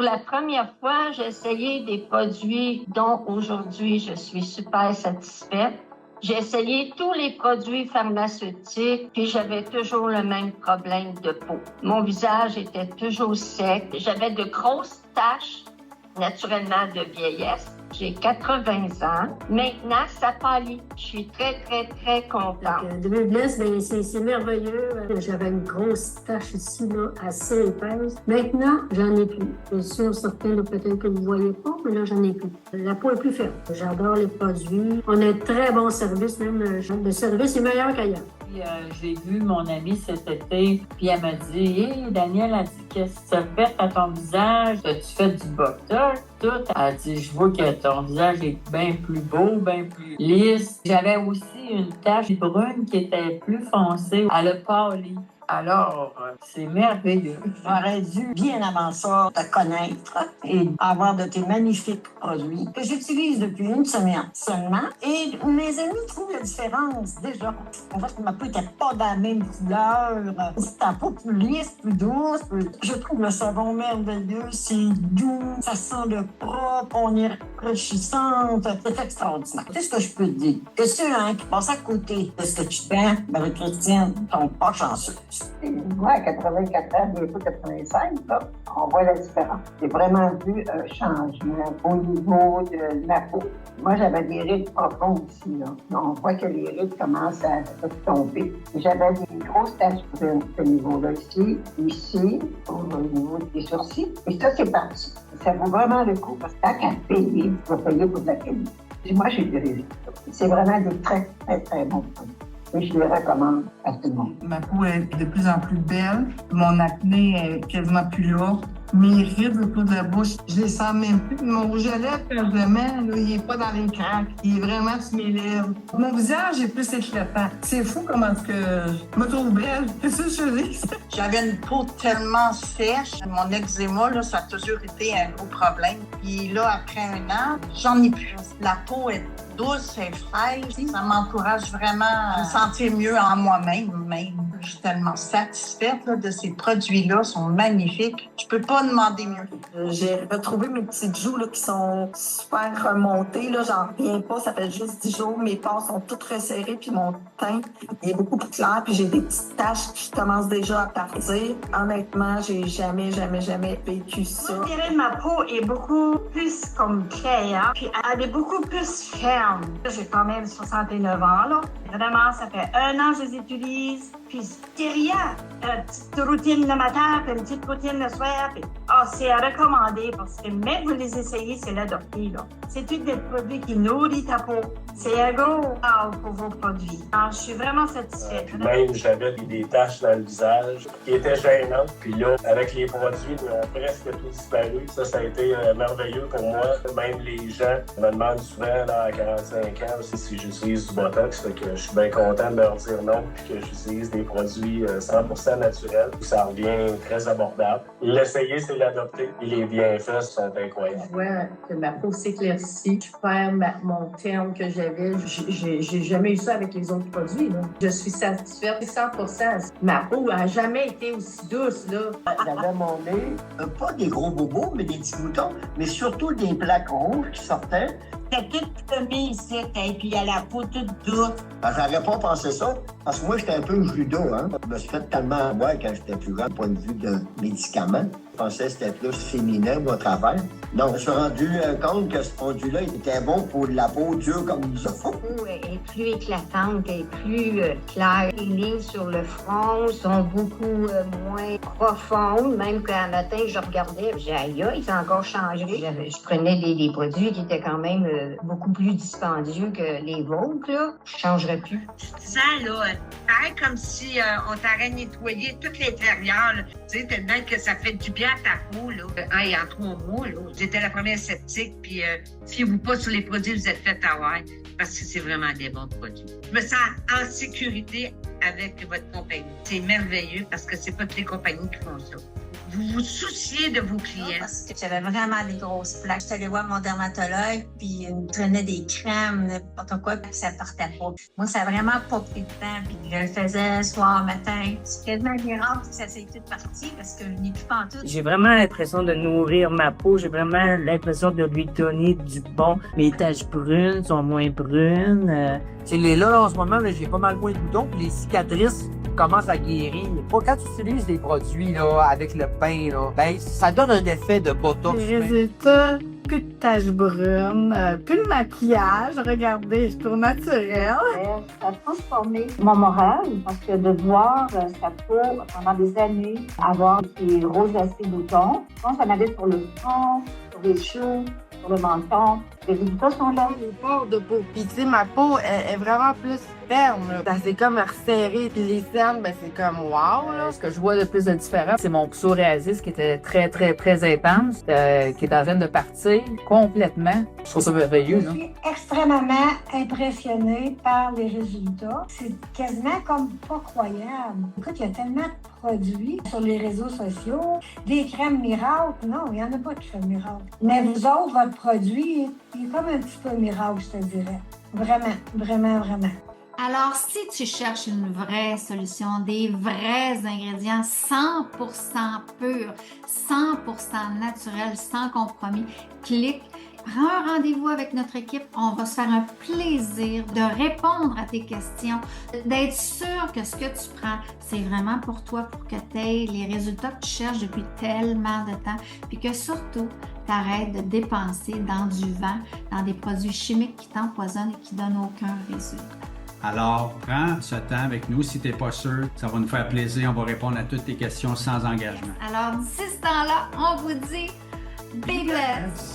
Pour la première fois, j'ai essayé des produits dont aujourd'hui je suis super satisfaite. J'ai essayé tous les produits pharmaceutiques, puis j'avais toujours le même problème de peau. Mon visage était toujours sec. J'avais de grosses taches, naturellement de vieillesse. J'ai 80 ans. Maintenant, ça pâlit. Je suis très, très, très contente. De Bless, c'est merveilleux. J'avais une grosse tache ici, là, assez épaisse. Maintenant, j'en ai plus. Je suis sûre, certains, là, peut-être que vous ne voyez pas, mais là, j'en ai plus. La peau est plus ferme. J'adore les produits. On a un très bon service, même. Le service est meilleur qu'ailleurs. J'ai vu mon amie cet été, puis elle m'a dit « Hey, Danielle, a dit, qu'est-ce que tu as fait à ton visage? As-tu fait du botox? » Tout. Elle a dit « Je vois que ton visage est bien plus beau, bien plus lisse. » J'avais aussi une tache brune qui était plus foncée. Elle a pâli. Alors, c'est merveilleux. J'aurais dû, bien avant ça, te connaître et avoir de tes magnifiques produits que j'utilise depuis une semaine seulement. Et mes amis trouvent la différence déjà. En fait, ma peau n'était pas de la même couleur. C'est un peu plus lisse, plus douce. Je trouve le savon merveilleux. C'est doux, ça sent le propre, on est rafraîchissante. C'est extraordinaire. Qu'est-ce que je peux te dire? Que ceux qui passent à côté de ce que tu fais, Marie-Christine, sont pas chanceux. Moi, à 84 ans, bientôt 85, là, on voit la différence. J'ai vraiment vu un changement au niveau de ma peau. Moi, j'avais des rides profondes ici, là. On voit que les rides commencent à tomber. J'avais des grosses taches de ce niveau-là ici, au niveau des sourcils. Et ça, c'est parti. Ça vaut vraiment le coup parce que tant qu'à payer, tu vas payer pour de la qualité. Et moi, j'ai des résultats. C'est vraiment des très, très, très bons produits. Et je les recommande à tout le monde. Ma peau est de plus en plus belle. Mon acné est quasiment plus là. Mes rides autour de la bouche, je les sens même plus. Mon rouge à lèvres, quand je le mets, là, il n'est pas dans les craques. Il est vraiment sur mes lèvres. Mon visage est plus éclatant. C'est fou comment que je me trouve belle. C'est ça que je dis. J'avais une peau tellement sèche. Mon eczéma, là, ça a toujours été un gros problème. Puis là, après un an, j'en ai plus. La peau est douce et fraîche. Ça m'encourage vraiment à me sentir mieux en moi-même. Je suis tellement satisfaite là, de ces produits-là. Ils sont magnifiques. Je peux pas demander mieux. J'ai retrouvé mes petites joues là, qui sont super remontées. Là, j'en reviens pas. Ça fait juste 10 jours. Mes pores sont toutes resserrées. Puis mon teint est beaucoup plus clair. Puis j'ai des petites taches qui commencent déjà à partir. Honnêtement, j'ai jamais vécu ça. Je dirais que ma peau est beaucoup plus comme claire. Puis elle est beaucoup plus ferme. J'ai quand même 69 ans. Là. Vraiment, ça fait 1 an que je les utilise. Puis c'est rien. Une petite routine le matin, puis une petite routine le soir. Puis, c'est à recommander parce que même vous les essayez, c'est l'adopter. Là. C'est tous des produits qui nourrissent ta peau. C'est un gros wow pour vos produits. Alors, je suis vraiment satisfaite. Même j'avais des taches dans le visage qui étaient gênantes. Puis là, avec les produits, ils ont presque tout disparu. Ça a été merveilleux pour moi. Même les gens me demandent souvent là, à 45 ans si j'utilise du Botox. Fait que je suis bien content de leur dire non puis que j'utilise des produits 100% naturels. Ça revient très abordable. L'essayer, c'est l'adopter. Et les bienfaits sont incroyables. Je vois que ma peau s'éclaircit. Je perds mon terme que j'avais. J'ai jamais eu ça avec les autres produits. Là. Je suis satisfaite 100%. Ma peau n'a jamais été aussi douce. Là. J'avais mon nez, pas des gros bobos, mais des petits boutons, mais surtout des plaques rouges qui sortaient. C'était tout semé ici, et puis à la peau toute douce. J'aurais pas pensé ça, parce que moi, j'étais un peu judo, hein. Je me suis fait tellement avoir quand j'étais plus grand, point de vue de médicaments. Je pensais que c'était plus féminin, mon travail. Donc, je me suis rendu compte que ce produit-là était bon pour la peau dure comme nous autres. La peau est plus éclatante, elle est plus claire. Les lignes sur le front sont beaucoup moins profondes. Même qu'un matin, je regardais, j'ai dit, aïe, ça a encore changé. Je prenais des produits qui étaient quand même beaucoup plus dispendieux que les vôtres, là. Je ne changerais plus. Tu sens, là, pareil comme si on t'aurait nettoyé tout l'intérieur, là. Tu sais, tellement que ça fait du bien à ta peau, là. Et en 3 mois, là, j'étais la première sceptique, puis fiez-vous pas sur les produits que vous êtes fait avoir, parce que c'est vraiment des bons produits. Je me sens en sécurité avec votre compagnie. C'est merveilleux, parce que c'est pas toutes les compagnies qui font ça. vous vous souciez de vos clients. Parce que j'avais vraiment des grosses plaques. J'étais allée voir mon dermatologue, puis il me prenait des crèmes, n'importe quoi, puis ça partait pas. Moi, ça a vraiment pas pris de temps, puis je le faisais soir, matin. C'est quasiment un miracle que ça s'est tout parti parce que je n'ai plus pantoute. J'ai vraiment l'impression de nourrir ma peau. J'ai vraiment l'impression de lui donner du bon. Mes taches brunes sont moins brunes. Là, en ce moment, là, j'ai pas mal moins de boutons, puis les cicatrices commencent à guérir. Quand tu utilises des produits là, avec le pain, là, ben, ça donne un effet de botox. Les résultats, plus de taches brunes, plus de maquillage. Regardez, je suis tout naturelle. Ça a transformé mon moral parce que de voir sa peau pendant des années avoir des rosacées boutons, je pense qu'on avait sur le front, sur les joues, sur le menton. Les résultats sont là. Les pores de peau. Puis tu sais, ma peau est vraiment plus ferme. Là. C'est comme resserré. Puis les cernes, ben c'est comme wow. Là. Ce que je vois le plus de différent, c'est mon psoriasis qui était très, très, très intense, qui est en train de partir complètement. Je trouve ça merveilleux. Je suis extrêmement impressionnée par les résultats. C'est quasiment comme pas croyable. Écoute, il y a tellement de produits sur les réseaux sociaux. Des crèmes miracles. Non, il n'y en a pas de crèmes miracles. Mais vous autres, votre produit, il est comme un petit peu miracle, je te dirais. Vraiment, vraiment, vraiment. Alors, si tu cherches une vraie solution, des vrais ingrédients 100% purs, 100% naturels, sans compromis, clique, prends un rendez-vous avec notre équipe. On va se faire un plaisir de répondre à tes questions, d'être sûr que ce que tu prends, c'est vraiment pour toi, pour que tu aies les résultats que tu cherches depuis tellement de temps, puis que surtout, tu arrêtes de dépenser dans du vent, dans des produits chimiques qui t'empoisonnent et qui ne donnent aucun résultat. Alors, prends ce temps avec nous. Si tu n'es pas sûr, ça va nous faire plaisir. On va répondre à toutes tes questions sans engagement. Alors, d'ici ce temps-là, on vous dit Be blessed!